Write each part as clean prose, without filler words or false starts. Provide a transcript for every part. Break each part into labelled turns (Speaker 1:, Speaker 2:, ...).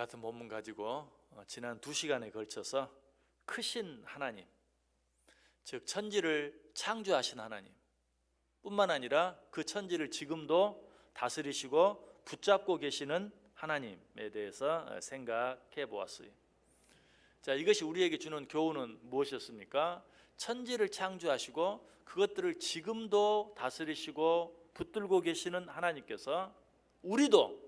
Speaker 1: 같은 본문 가지고 지난 2시간에 걸쳐서 크신 하나님, 즉 천지를 창조하신 하나님 뿐만 아니라 그 천지를 지금도 다스리시고 붙잡고 계시는 하나님에 대해서 생각해 보았어요. 자, 이것이 우리에게 주는 교훈은 무엇이었습니까? 천지를 창조하시고 그것들을 지금도 다스리시고 붙들고 계시는 하나님께서 우리를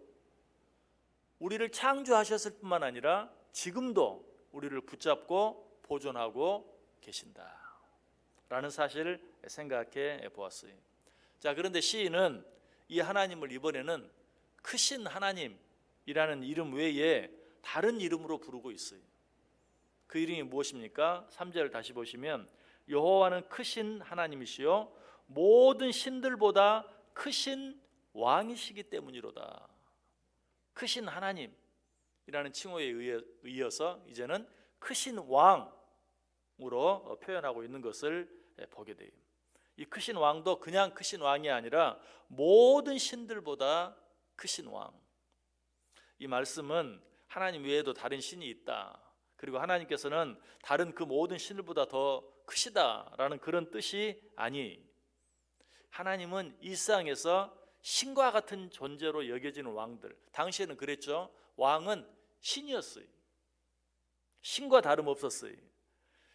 Speaker 1: 창조하셨을 뿐만 아니라 지금도 우리를 붙잡고 보존하고 계신다 라는 사실을 생각해 보았어요. 자, 그런데 시인은 이 하나님을 이번에는 크신 하나님이라는 이름 외에 다른 이름으로 부르고 있어요. 그 이름이 무엇입니까? 3절 다시 보시면 여호와는 크신 하나님이시요 모든 신들보다 크신 왕이시기 때문이로다. 크신 하나님이라는 칭호에 이어서 이제는 크신 왕으로 표현하고 있는 것을 보게 돼요. 이 크신 왕도 그냥 크신 왕이 아니라 모든 신들보다 크신 왕. 이 말씀은 하나님 외에도 다른 신이 있다, 그리고 하나님께서는 다른 그 모든 신들보다 더 크시다라는 그런 뜻이 아니, 하나님은 이 세상에서 신과 같은 존재로 여겨지는 왕들, 당시에는 그랬죠. 왕은 신이었어요. 신과 다름없었어요.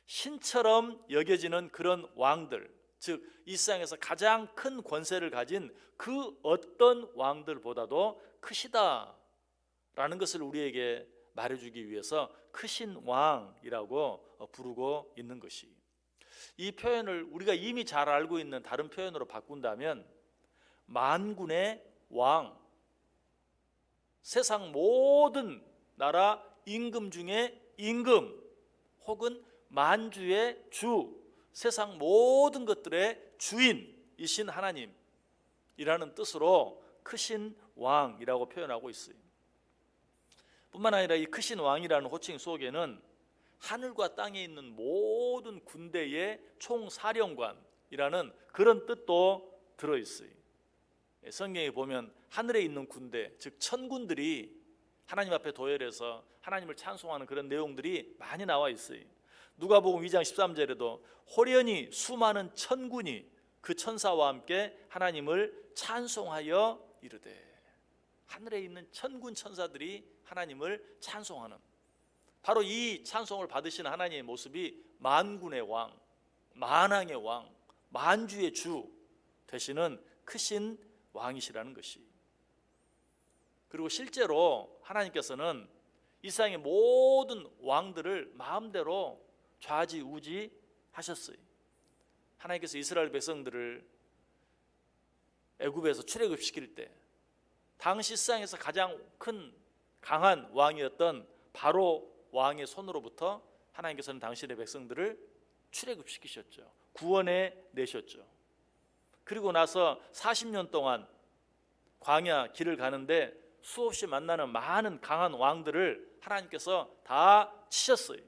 Speaker 1: 신처럼 여겨지는 그런 왕들, 즉 이 세상에서 가장 큰 권세를 가진 그 어떤 왕들보다도 크시다라는 것을 우리에게 말해주기 위해서 크신 왕이라고 부르고 있는 것이, 이 표현을 우리가 이미 잘 알고 있는 다른 표현으로 바꾼다면 만군의 왕, 세상 모든 나라 임금 중에 임금, 혹은 만주의 주, 세상 모든 것들의 주인이신 하나님이라는 뜻으로 크신 왕이라고 표현하고 있어요. 뿐만 아니라 이 크신 왕이라는 호칭 속에는 하늘과 땅에 있는 모든 군대의 총사령관이라는 그런 뜻도 들어있어요. 성경에 보면 하늘에 있는 군대, 즉 천군들이 하나님 앞에 도열해서 하나님을 찬송하는 그런 내용들이 많이 나와 있어요. 누가복음 2장 13절에도 호련히 수많은 천군이 그 천사와 함께 하나님을 찬송하여 이르되, 하늘에 있는 천군 천사들이 하나님을 찬송하는, 바로 이 찬송을 받으시는 하나님의 모습이 만군의 왕, 만왕의 왕, 만주의 주 되시는 크신 왕이시라는 것이. 그리고 실제로 하나님께서는 이 세상의 모든 왕들을 마음대로 좌지우지하셨어요. 하나님께서 이스라엘 백성들을 애굽에서 출애굽시킬 때 당시 세상에서 가장 큰 강한 왕이었던 바로 왕의 손으로부터 하나님께서는 당신의 백성들을 출애굽시키셨죠. 구원해 내셨죠. 그리고 나서 40년 동안 광야 길을 가는데 수없이 만나는 많은 강한 왕들을 하나님께서 다 치셨어요.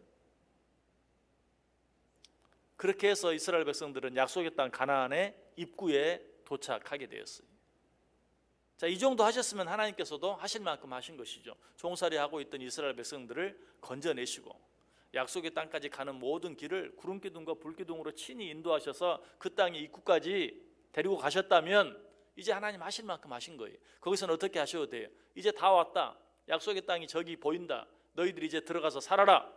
Speaker 1: 그렇게 해서 이스라엘 백성들은 약속의 땅 가나안의 입구에 도착하게 되었어요. 자, 이 정도 하셨으면 하나님께서도 하실 만큼 하신 것이죠. 종살이하고 있던 이스라엘 백성들을 건져내시고 약속의 땅까지 가는 모든 길을 구름기둥과 불기둥으로 친히 인도하셔서 그 땅의 입구까지 데리고 가셨다면 이제 하나님 하실 만큼 하신 거예요. 거기서는 어떻게 하셔도 돼요? 이제 다 왔다, 약속의 땅이 저기 보인다, 너희들이 이제 들어가서 살아라.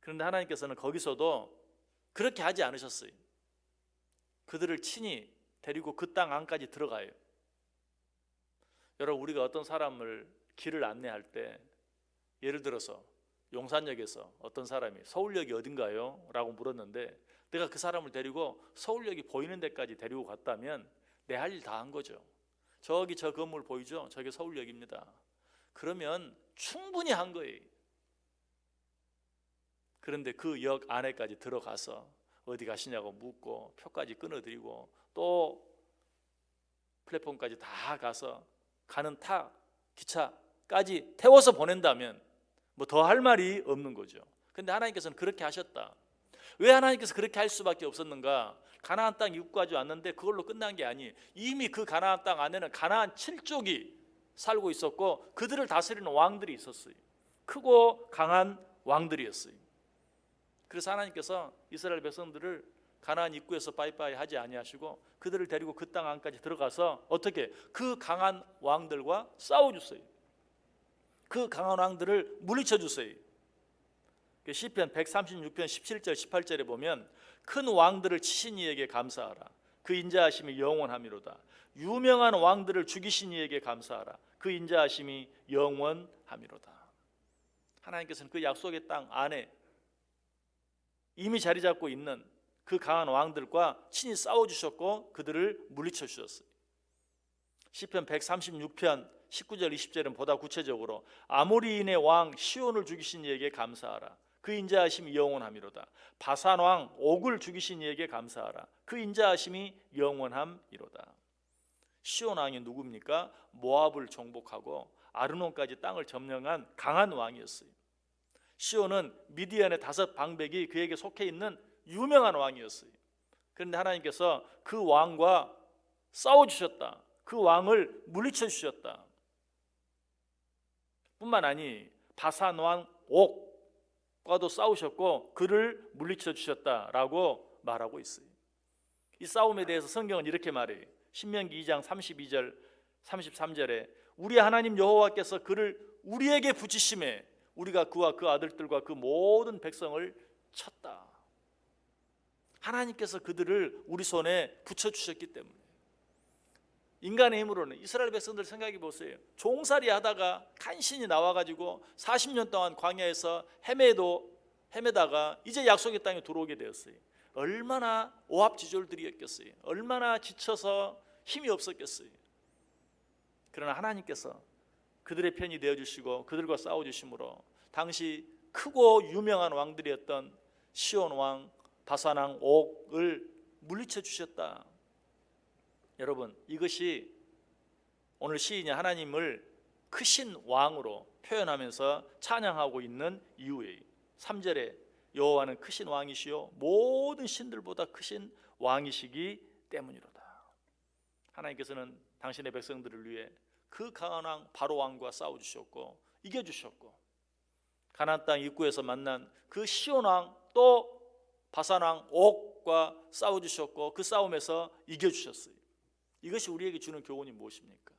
Speaker 1: 그런데 하나님께서는 거기서도 그렇게 하지 않으셨어요. 그들을 친히 데리고 그 땅 안까지 들어가요. 여러분, 우리가 어떤 사람을 길을 안내할 때, 예를 들어서 용산역에서 어떤 사람이 서울역이 어딘가요? 라고 물었는데 내가 그 사람을 데리고 서울역이 보이는 데까지 데리고 갔다면 내 할 일 다 한 거죠. 저기 저 건물 보이죠? 저게 서울역입니다. 그러면 충분히 한 거예요. 그런데 그 역 안에까지 들어가서 어디 가시냐고 묻고 표까지 끊어드리고 또 플랫폼까지 다 가서 가는 기차까지 태워서 보낸다면 뭐 더 할 말이 없는 거죠. 그런데 하나님께서는 그렇게 하셨다. 왜 하나님께서 그렇게 할 수밖에 없었는가? 가나안 땅 입구까지 왔는데 그걸로 끝난 게 아니에요. 이미 그 가나안 땅 안에는 가나안 7족이 살고 있었고 그들을 다스리는 왕들이 있었어요. 크고 강한 왕들이었어요. 그래서 하나님께서 이스라엘 백성들을 가나안 입구에서 빠이빠이 하지 아니하시고 그들을 데리고 그 땅 안까지 들어가서 어떻게 그 강한 왕들과 싸워주세요. 그 강한 왕들을 물리쳐 주세요. 시편 136편 17절 18절에 보면 큰 왕들을 치신 이에게 감사하라. 그 인자하심이 영원함이로다. 유명한 왕들을 죽이신 이에게 감사하라. 그 인자하심이 영원함이로다. 하나님께서는 그 약속의 땅 안에 이미 자리 잡고 있는 그 강한 왕들과 친히 싸워주셨고 그들을 물리쳐 주셨어요. 시편 136편 19절 20절은 보다 구체적으로 아모리인의 왕 시온을 죽이신 이에게 감사하라. 그 인자하심이 영원함이로다. 바산 왕 옥을 죽이신 이에게 감사하라. 그 인자하심이 영원함이로다. 시온 왕이 누굽니까? 모압을 정복하고 아르논까지 땅을 점령한 강한 왕이었어요. 시온은 미디안의 5 방백이 그에게 속해 있는 유명한 왕이었어요. 그런데 하나님께서 그 왕과 싸워주셨다. 그 왕을 물리쳐 주셨다. 뿐만 아니 바산 왕 옥과도 싸우셨고 그를 물리쳐 주셨다라고 말하고 있어요. 이 싸움에 대해서 성경은 이렇게 말해요. 신명기 2장 32절 33절에 우리 하나님 여호와께서 그를 우리에게 붙이심에 우리가 그와 그 아들들과 그 모든 백성을 쳤다. 하나님께서 그들을 우리 손에 붙여주셨기 때문에. 인간의 힘으로는 이스라엘 백성들 생각해 보세요. 종살이 하다가 간신히 나와가지고 40년 동안 광야에서 헤매다가 이제 약속의 땅에 들어오게 되었어요. 얼마나 오합지졸들이었겠어요. 얼마나 지쳐서 힘이 없었겠어요. 그러나 하나님께서 그들의 편이 되어주시고 그들과 싸워주심으로 당시 크고 유명한 왕들이었던 시온 왕, 바산 왕 옥을 물리쳐 주셨다. 여러분, 이것이 오늘 시인이 하나님을 크신 왕으로 표현하면서 찬양하고 있는 이유예요. 3절에 여호와는 크신 왕이시요 모든 신들보다 크신 왕이시기 때문이로다. 하나님께서는 당신의 백성들을 위해 그 강한 왕 바로 왕과 싸워주셨고 이겨주셨고 가나안 땅 입구에서 만난 그 시온 왕 또 바산 왕 옥과 싸워주셨고 그 싸움에서 이겨주셨어요. 이것이 우리에게 주는 교훈이 무엇입니까?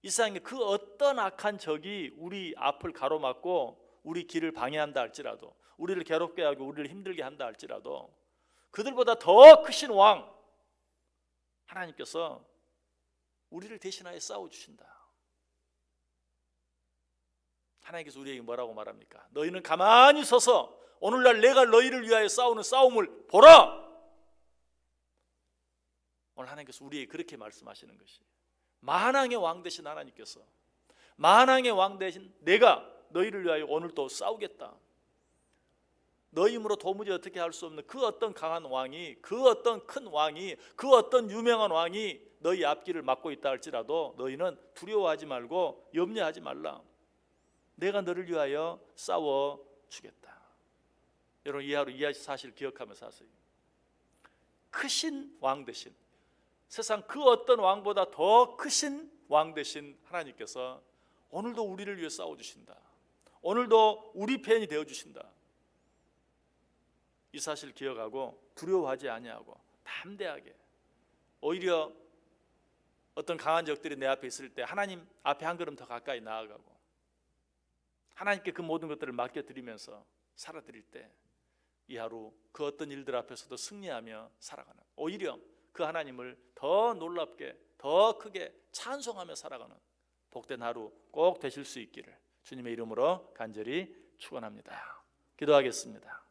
Speaker 1: 이 세상에 그 어떤 악한 적이 우리 앞을 가로막고 우리 길을 방해한다 할지라도 우리를 괴롭게 하고 우리를 힘들게 한다 할지라도 그들보다 더 크신 왕 하나님께서 우리를 대신하여 싸워주신다. 하나님께서 우리에게 뭐라고 말합니까? 너희는 가만히 서서 오늘날 내가 너희를 위하여 싸우는 싸움을 보라. 오늘 하나님께서 우리에게 그렇게 말씀하시는 것이 만왕의 왕 되신 하나님께서 만왕의 왕 되신 내가 너희를 위하여 오늘 또 싸우겠다. 너희 힘으로 도무지 어떻게 할 수 없는 그 어떤 강한 왕이 그 어떤 큰 왕이 그 어떤 유명한 왕이 너희 앞길을 막고 있다 할지라도 너희는 두려워하지 말고 염려하지 말라. 내가 너를 위하여 싸워주겠다. 여러분 이 하루 이 사실 기억하면서 하세요. 크신 왕 되신 세상 그 어떤 왕보다 더 크신 왕 되신 하나님께서 오늘도 우리를 위해 싸워주신다. 오늘도 우리 편이 되어주신다. 이 사실 기억하고 두려워하지 아니하고 담대하게 오히려 어떤 강한 적들이 내 앞에 있을 때 하나님 앞에 한 걸음 더 가까이 나아가고 하나님께 그 모든 것들을 맡겨드리면서 살아드릴 때 이 하루 그 어떤 일들 앞에서도 승리하며 살아가는 오히려 그 하나님을 더 놀랍게 더 크게 찬송하며 살아가는 복된 하루 꼭 되실 수 있기를 주님의 이름으로 간절히 축원합니다. 기도하겠습니다.